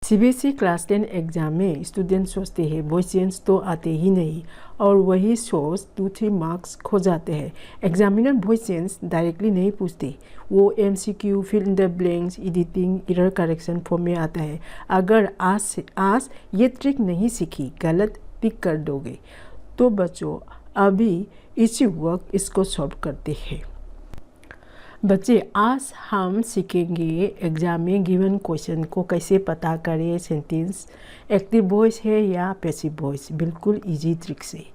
CBSE class 10 exam में student सोचते हैं क्वेश्चंस तो आते ही नहीं और वही सोच 2-3 मार्क्स खो जाते हैं। एग्जामिनर क्वेश्चंस डायरेक्टली नहीं पूछते, वो MCQ, fill in the blanks, editing, error correction form में आता है। अगर आज ये ट्रिक नहीं सीखी, गलत टिक कर दोगे तो बच्चों अभी इसी वक्त इसको सॉल्व करते हैं। बच्चे आज हम सीखेंगे एग्जाम में गिवन क्वेश्चन को कैसे पता करें। सेंटेंस एक्टिव वॉइस है या पैसिव वॉइस, बिल्कुल इजी ट्रिक से।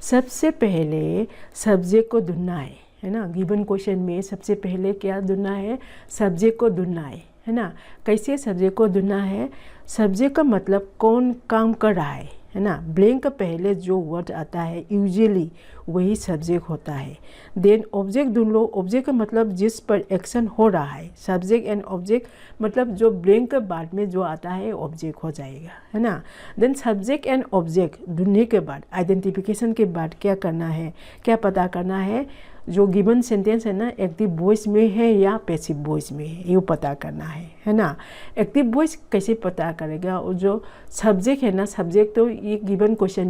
सबसे पहले सब्जेक्ट को ढूंढना है ना। गिवन क्वेश्चन में सबसे पहले क्या ढूंढना है? सब्जेक्ट को ढूंढना है ना। कैसे सब्जेक्ट को ढूंढना है? सब्जेक्ट का मतलब कौन काम कर रहा है ना। ब्लैंक का पहले जो वर्ड आता है यूजुअली वही सब्जेक्ट होता है। देन ऑब्जेक्ट ढूंढ लो। ऑब्जेक्ट का मतलब जिस पर एक्शन हो रहा है। सब्जेक्ट एंड ऑब्जेक्ट मतलब जो ब्लैंक के बाद में जो आता है ऑब्जेक्ट हो जाएगा, है ना। देन सब्जेक्ट एंड ऑब्जेक्ट ढूंढने के बाद आइडेंटिफिकेशन के बाद क्या करना है, क्या पता करना है? जो गिवन सेंटेंस है ना एक्टिव वॉइस में है या पैसिव वॉइस में है, ये पता करना है ना। एक्टिव वॉइस कैसे पता करेगा? और जो सब्जेक्ट है ना, सब्जेक्ट तो ये गिवन क्वेश्चन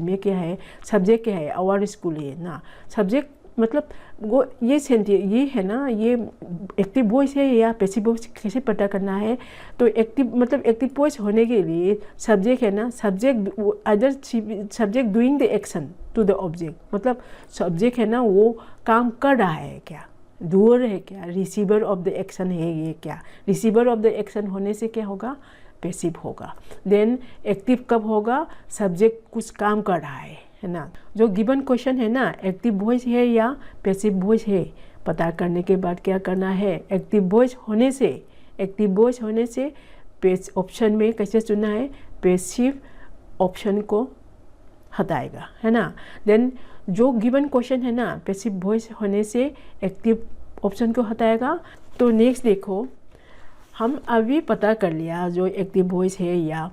में क्या है? सब्जेक्ट क्या है? आवर स्कूल है ना। सब्जेक्ट मतलब वो ये सेंटेंस ये है ना, ये एक्टिव वॉइस है या पैसिव वॉइस कैसे पता करना है? तो एक्टिव मतलब एक्टिव वॉइस होने के लिए सब्जेक्ट है ना, subject doing the action to the object, मतलब सब्जेक्ट है ना वो काम कर रहा है क्या, डूअर है क्या, रिसीवर ऑफ द एक्शन है ये क्या। रिसीवर ऑफ द एक्शन होने से क्या होगा? पैसिव होगा। देन एक्टिव कब होगा? सब्जेक्ट कुछ काम कर रहा है ना। जो गिवन क्वेश्चन है ना एक्टिव वॉइस है या पैसिव वॉइस है, पता करने के बाद क्या करना है? एक्टिव वॉइस होने से पेज ऑप्शन में कैसे चुनना है? पैसिव ऑप्शन को हटाएगा, है ना। देन जो गिवन क्वेश्चन है ना पैसिव वॉइस होने से एक्टिव ऑप्शन को हटाएगा। तो नेक्स्ट देखो, हम अभी पता कर लिया जो एक्टिव वॉइस है या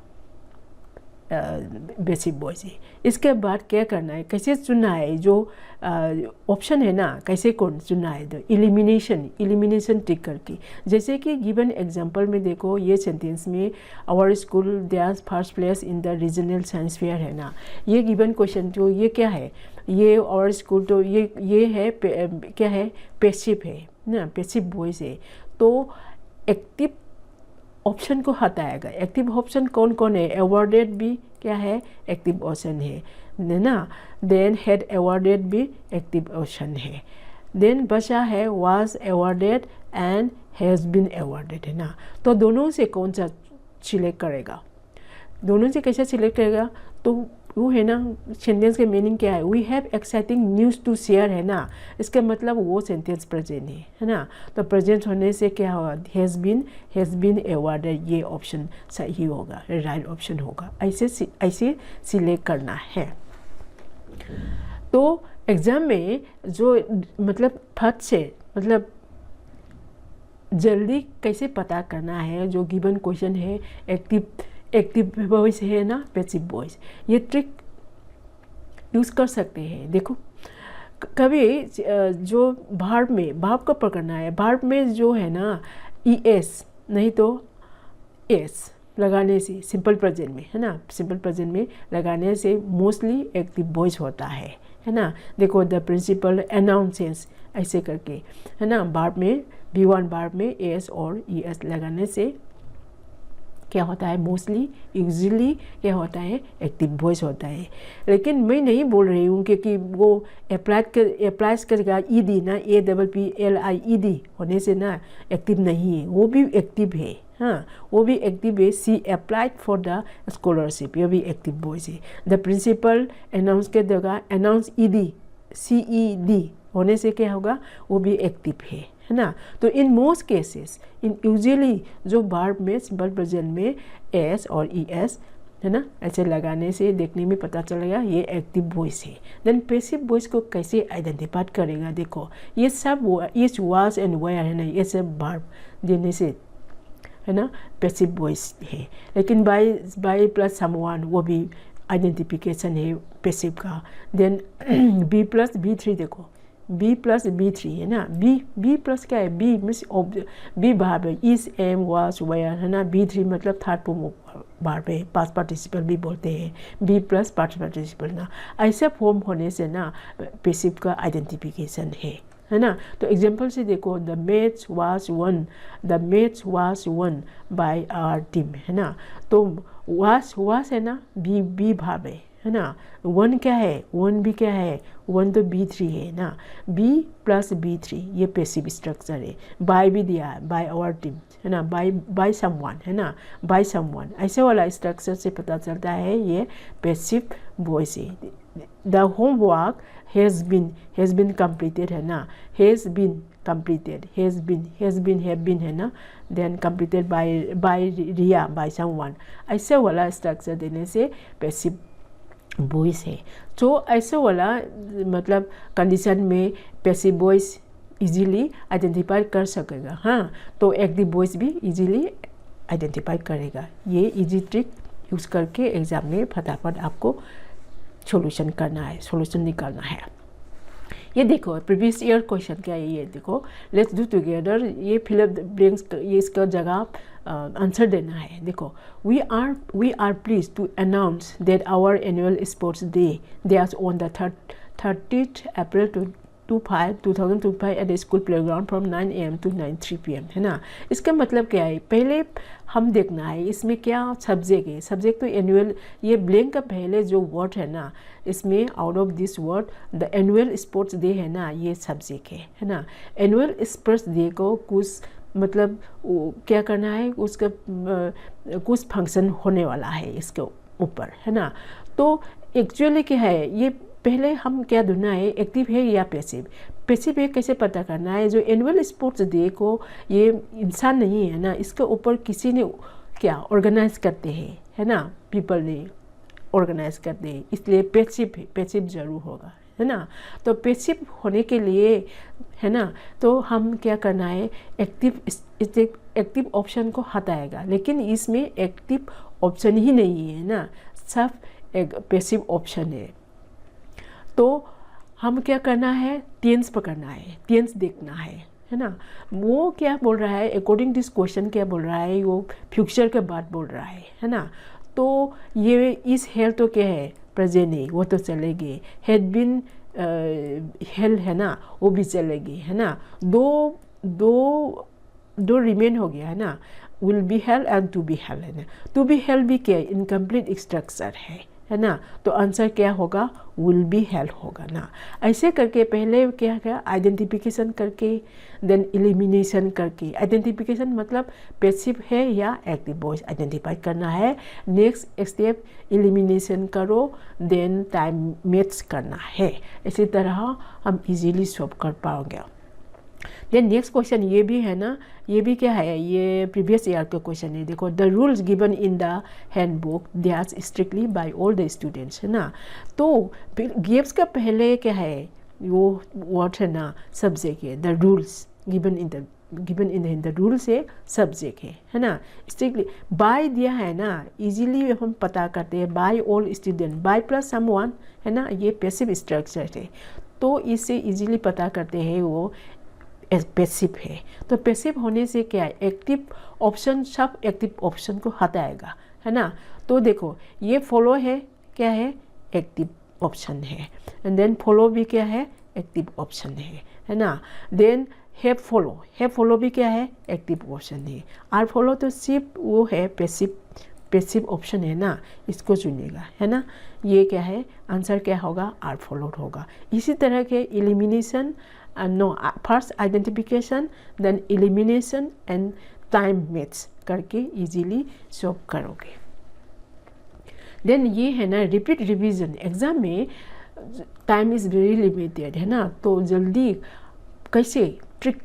पैसिव वॉइस है। इसके बाद क्या करना है, कैसे चुनना है? जो ऑप्शन है ना कैसे कौन चुनना है? तो इलिमिनेशन टिक करके। जैसे कि गिवन एग्जांपल में देखो, ये सेंटेंस में our school theirs first place in the regional science fair है ना। ये गिवन क्वेश्चन जो ये क्या है? ये आवर स्कूल तो ये है क्या है? पैसिव है ना, पैसिव वॉइस है। तो एक्टिव ऑप्शन को हटाएगा। एक्टिव ऑप्शन कौन कौन है? अवॉर्डेड भी क्या है? एक्टिव ऑप्शन है ना। देन हैड अवॉर्डेड भी एक्टिव ऑप्शन है। देन बचा है was awarded and has been awarded, है ना। तो दोनों से कौन सा सिलेक्ट करेगा? दोनों से कैसे सिलेक्ट करेगा? तो वो है ना, सेंटेंस के मीनिंग क्या है? We have exciting news to share, है ना। इसका मतलब वो सेंटेंस प्रेजेंट है ना। तो प्रेजेंट होने से क्या होगा? हैज़ बीन अवॉर्डेड, ये ऑप्शन सही होगा, राइट ऑप्शन होगा। ऐसे सिलेक्ट करना है। तो एग्ज़ाम में जो मतलब फट से मतलब जल्दी कैसे पता करना है जो गिवन क्वेश्चन है एक्टिव वॉइस है ना पैसिव वॉइस, ये ट्रिक यूज़ कर सकते हैं। देखो कभी जो भार्ब को पकड़ना है, भार्ब में जो है ना ES नहीं तो S लगाने से सिंपल प्रेजेंट में, है ना, सिंपल प्रेजेंट में लगाने से मोस्टली एक्टिव वॉइस होता है ना। देखो द प्रिंसिपल अनाउंसेस ऐसे करके, है ना। भार्ब में V1 भार्ब में S और ES लगाने से क्या होता है? मोस्टली यूजुअली क्या होता है? एक्टिव वॉइस होता है। लेकिन मैं नहीं बोल रही हूँ क्योंकि वो अप्लाइज करेगा ED ना, APPLIED होने से ना एक्टिव नहीं है, वो भी एक्टिव है, हाँ वो भी एक्टिव है। She applied for the scholarship, ये भी एक्टिव वॉइस है। द प्रिंसिपल अनाउंस के जगह अनाउंस ED CED होने से क्या होगा? वो भी एक्टिव है ना। तो इन मोस्ट केसेस यूजुअली जो वर्ब में सिंपल प्रेजेंट में S और ES है ना ऐसे लगाने से देखने में पता चलेगा ये एक्टिव वॉइस है। देन पैसिव वॉइस को कैसे आइडेंटिफाई करेगा? देखो ये सब इज वाज एंड वेयर है ना, ये सब वर्ब देने से है ना पैसिव वॉइस है। लेकिन बाय प्लस समवन वो भी आइडेंटिफिकेशन है पैसिव का। देन B+B3 देखो बी प्लस B3 है ना, बी प्लस क्या है, बी मीन्स बी वर्ब है, इज, एम, वाज, वेयर है ना, B3 मतलब थर्ड फॉर्म वर्ब है, पास्ट पार्टिसिपल भी बोलते हैं, बी प्लस पास्ट पार्टिसिपल ना। ऐसा फॉर्म होने से ना पैसिव का आइडेंटिफिकेशन है ना। तो एग्जांपल से देखो, the match was won by our team है ना। तो वाज है ना, बी वर्ब है ना। वन क्या है, वन भी क्या है, वन तो B3 है ना, बी प्लस B3 ये पैसिव स्ट्रक्चर है। बाय भी दिया है, बाय आवर टीम है ना, बाय समवन है ना, बाय समवन, ऐसे वाला स्ट्रक्चर से पता चलता है ये पैसिव वॉइस है। The homework has been completed है ना, has been completed, have been है ना, then completed by Riya, by someone, ऐसे वाला स्ट्रक्चर देने से पैसिव वॉइस है। तो ऐसे वाला मतलब कंडीशन में पैसिव वॉइस इजीली आइडेंटिफाई कर सकेगा। हाँ, तो एक्टिव वॉइस भी इजीली आइडेंटिफाई करेगा। ये इजी ट्रिक यूज़ करके एग्जाम में फटाफट आपको सॉल्यूशन करना है, सॉल्यूशन निकालना है। ये देखो प्रीवियस ईयर क्वेश्चन क्या है, ये देखो, लेट्स डू टुगेदर, ये फिलअप ब्लैंक्स, ये इसका जगह आंसर देना है। देखो, we are please to announce that our annual sports day that's on the 30th April 2025 at the school playground from 9 AM to 9:03 PM है ना। इसका मतलब क्या है, पहले हम देखना है इसमें क्या सब्जेक्ट है। सब्जेक्ट तो एनुअल, ये ब्लैंक का पहले जो वर्ड है ना, इसमें out of this word the annual sports day है ना, ये सब्जेक्ट है ना। एनुअल स्पोर्ट्स डे को कुछ मतलब क्या करना है, उसका कुछ फंक्शन होने वाला है इसके ऊपर है ना। तो एक्चुअली क्या है, ये पहले हम क्या ढूंढना है, एक्टिव है या पैसिव है कैसे पता करना है। जो एनुअल स्पोर्ट्स डे को ये इंसान नहीं है ना, इसके ऊपर किसी ने क्या ऑर्गेनाइज करते हैं है ना, पीपल ने ऑर्गेनाइज करते हैं, इसलिए पैसिव जरूर होगा है ना। तो पैसिव होने के लिए है ना, तो हम क्या करना है, एक्टिव ऑप्शन को हटाएगा, लेकिन इसमें एक्टिव ऑप्शन ही नहीं है ना, सिर्फ एक पैसिव ऑप्शन है। तो हम क्या करना है, टेंस पकड़ना है, टेंस देखना है ना। वो क्या बोल रहा है, अकॉर्डिंग दिस क्वेश्चन क्या बोल रहा है, वो फ्यूचर के बात बोल रहा है ना। तो ये इस हेल्थ तो क्या है, प्रेजेंट है, वो तो चलेगी, हैड बीन हेल्थ है ना, वो भी चलेगी है ना। दो रिमेन हो गया है ना, will be health and to be health है ना। टू बी हेल्थ भी क्या, इनकम्प्लीट स्ट्रक्चर है ना। तो आंसर क्या होगा, विल बी हेल्प होगा ना। ऐसे करके पहले क्या आइडेंटिफिकेशन करके देन एलिमिनेशन करके, आइडेंटिफिकेशन मतलब पैसिव है या एक्टिव वॉइस आइडेंटिफाई करना है। नेक्स्ट स्टेप एलिमिनेशन करो, देन टाइम मैच करना है। इसी तरह हम इजीली सॉल्व कर पाओगे। देन नेक्स्ट क्वेश्चन ये भी है ना, ये भी क्या है, ये प्रीवियस ईयर का क्वेश्चन है। देखो, the rules given in the handbook they are strictly by all the students है ना। तो गिव्स का पहले क्या है, वो वर्ड है ना, सब्जेक्ट है। The rules given in the rules है, सब्जेक्ट है ना। स्ट्रिक्टली बाय दिया है ना, इजीली हम पता करते हैं, by all student, by plus someone है ना, ये पैसिव स्ट्रक्चर है। तो इससे इजीली पता करते हैं वो पैसिव है। तो पैसिव होने से क्या है, एक्टिव ऑप्शन सब एक्टिव ऑप्शन को हटाएगा है ना। तो देखो, ये फॉलो है, क्या है, एक्टिव ऑप्शन है, एंड देन फॉलो भी क्या है, एक्टिव ऑप्शन है ना। देन हैव फॉलो भी क्या है, एक्टिव ऑप्शन है। आर फॉलो तो सिर्फ वो है पैसिव ऑप्शन है ना, इसको चुनेगा है ना। ये क्या है, आंसर क्या होगा, आर फॉलोड होगा। इसी तरह के elimination, first identification, then elimination and time match करके इजीली सॉल्व करोगे। देन ये है ना रिपीट रिवीजन, एग्जाम में टाइम इज़ वेरी लिमिटेड है ना। तो जल्दी कैसे ट्रिक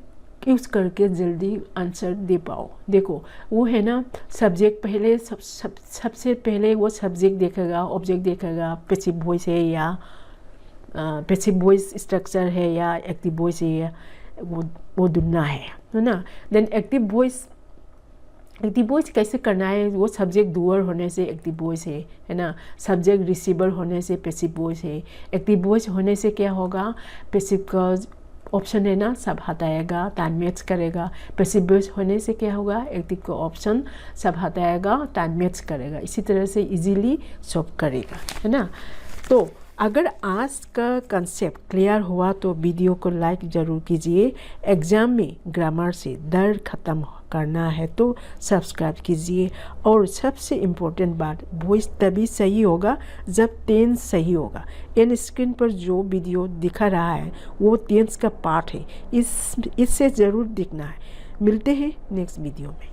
यूज़ करके जल्दी आंसर दे पाओ। देखो, वो है ना, सब्जेक्ट पहले सबसे पहले वो सब्जेक्ट देखेगा, ऑब्जेक्ट देखेगा, पैसिव वॉइस है या पैसिव वॉइस स्ट्रक्चर है या एक्टिव वॉइस है, वो ढूंढना है ना। Then active voice active voice कैसे करना है, वो सब्जेक्ट डूअर होने से एक्टिव वॉइस है ना, सब्जेक्ट रिसीवर होने से पैसिव वॉइस है। एक्टिव वॉइस होने से क्या होगा, पैसिव का ऑप्शन है ना सब हटाएगा, टाइम मैच करेगा। पैसिव वॉइस होने से क्या होगा, एक्टिव का ऑप्शन सब हटाएगा, टाइम मैच करेगा। इसी तरह से इजीली सॉल्व करेगा, है ना। तो अगर आज का कंसेप्ट क्लियर हुआ तो वीडियो को लाइक ज़रूर कीजिए। एग्ज़ाम में ग्रामर से डर ख़त्म करना है तो सब्सक्राइब कीजिए। और सबसे इम्पोर्टेंट बात, वॉइस तभी सही होगा जब टेंस सही होगा। इन स्क्रीन पर जो वीडियो दिखा रहा है वो टेंस का पार्ट है, इससे ज़रूर दिखना है। मिलते हैं नेक्स्ट वीडियो में।